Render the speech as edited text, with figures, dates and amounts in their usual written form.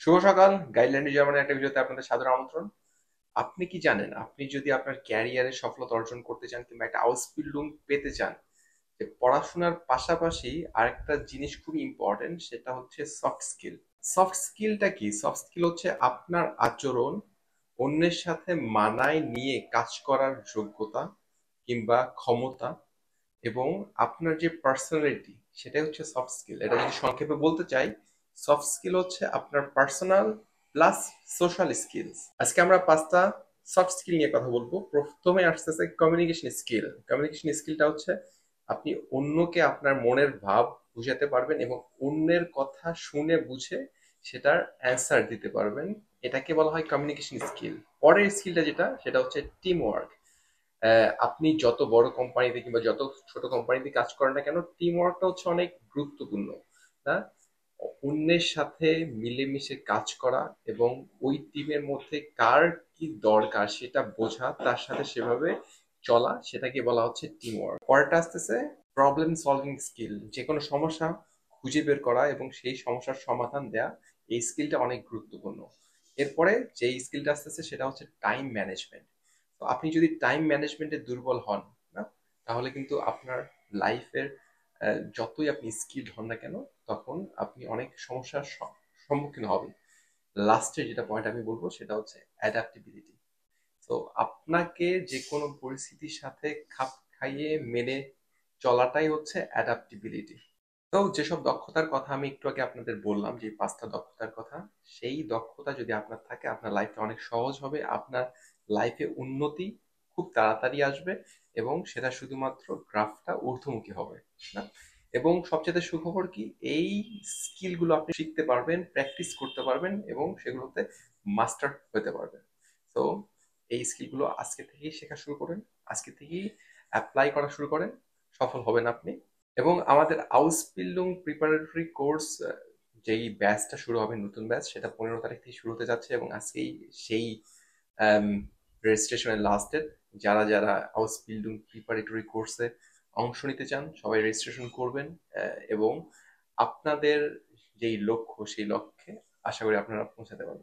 শুভ সকাল। গাইডলাইন জার্মানির একটা ভিডিওতে আপনাদের সাদর আমন্ত্রণ। আপনি কি জানেন, আপনি যদি আপনার ক্যারিয়ারে সফলতা অর্জন করতে চান কিংবা একটা আউসবিল্ডিং পেতে চান, যে পড়াশোনার পাশাপাশি আরেকটা জিনিস খুবই ইম্পর্টেন্ট, সেটা হচ্ছে সফট স্কিল। সফট স্কিলটা কি? সফট স্কিল হচ্ছে আপনার আচরণ, অন্যের সাথে মানায় নিয়ে কাজ করার যোগ্যতা কিংবা ক্ষমতা, এবং আপনার যে পার্সোনালিটি, সেটাই হচ্ছে সফট স্কিল। এটা যদি সংক্ষেপে বলতে চাই, সফট স্কিল হচ্ছে আপনার পার্সোনাল প্লাস সোশ্যাল স্কিলস। আজকে আমরা 5টা সফট স্কিল নিয়ে কথা বলবো। প্রথমে আসতেছে কমিউনিকেশন স্কিল। কমিউনিকেশন স্কিলটা হচ্ছে আপনি অন্যকে আপনার মনের ভাব বুঝাতে পারবেন এবং অন্যের কথা শুনে বুঝে সেটার অ্যান্সার দিতে পারবেন। এটাকে বলা হয় কমিউনিকেশন স্কিল। পরের স্কিলটা যেটা, সেটা হচ্ছে টিম ওয়ার্ক। আপনি যত বড় কোম্পানিতে কিংবা যত ছোট কোম্পানিতে কাজ করেন না কেন, টিম ওয়ার্কটা হচ্ছে অনেক গুরুত্বপূর্ণ। না, অন্যের সাথে মিলেমিশে কাজ করা এবং ওই টিমের মধ্যে কার কি দরকার সেটা বোঝা, তার সাথে সেভাবে চলা, সেটাকে বলা হচ্ছে টিম ওয়ার্ক। পরেরটা আসতেছে প্রবলেম সলভিং স্কিল। যে কোনো সমস্যা খুঁজে বের করা এবং সেই সমস্যার সমাধান দেয়া, এই স্কিলটা অনেক গুরুত্বপূর্ণ। এরপরে যে স্কিলটা আসতেছে সেটা হচ্ছে টাইম ম্যানেজমেন্ট। তো আপনি যদি টাইম ম্যানেজমেন্টে দুর্বল হন, না, তাহলে কিন্তু আপনার লাইফের যতই আপনি স্কিলড হন না কেন, তখন আপনি অনেক সমস্যার সম্মুখীন হবেন। লাস্টে যেটা পয়েন্ট আমি বলবো সেটা হচ্ছে অ্যাডাপ্টিবিলিটি। তো আপনাকে যে কোনো পরিস্থিতির সাথে খাপ খাইয়ে মেনে চলাটাই হচ্ছে অ্যাডাপ্টিবিলিটি। তো যেসব দক্ষতার কথা আমি একটু আগে আপনাদের বললাম, যে 5টা দক্ষতার কথা, সেই দক্ষতা যদি আপনার থাকে, আপনার লাইফটা অনেক সহজ হবে। আপনার লাইফে উন্নতি খুব তাড়াতাড়ি আসবে এবং সেটা শুধুমাত্র গ্রাফটা ঊর্ধ্বমুখী হবে, না। এবং সবচেয়ে সুখবর কি, এই স্কিলগুলো আপনি শিখতে পারবেন, প্র্যাকটিস করতে পারবেন এবং সেগুলোতে মাস্টার হতে পারবেন। তো এই স্কিলগুলো আজকে থেকেই শেখা শুরু করেন, আজকে থেকেই অ্যাপ্লাই করা শুরু করেন, সফল হবেন আপনি। এবং আমাদের আউসবিল্ডিং প্রিপারেটরি কোর্স, যেই ব্যাচটা শুরু হবে, নতুন ব্যাচ, সেটা 15 তারিখ থেকে শুরু হতে যাচ্ছে এবং আজকেই সেই রেজিস্ট্রেশনের লাস্ট ডেট। যারা যারা আউসবিল্ডিং প্রিপারেটরি কোর্সে অংশ নিতে চান, সবাই রেজিস্ট্রেশন করবেন। এবং আপনাদের যেই লক্ষ্য, সেই লক্ষ্যে আশা করি আপনারা পৌঁছাতে পারবেন।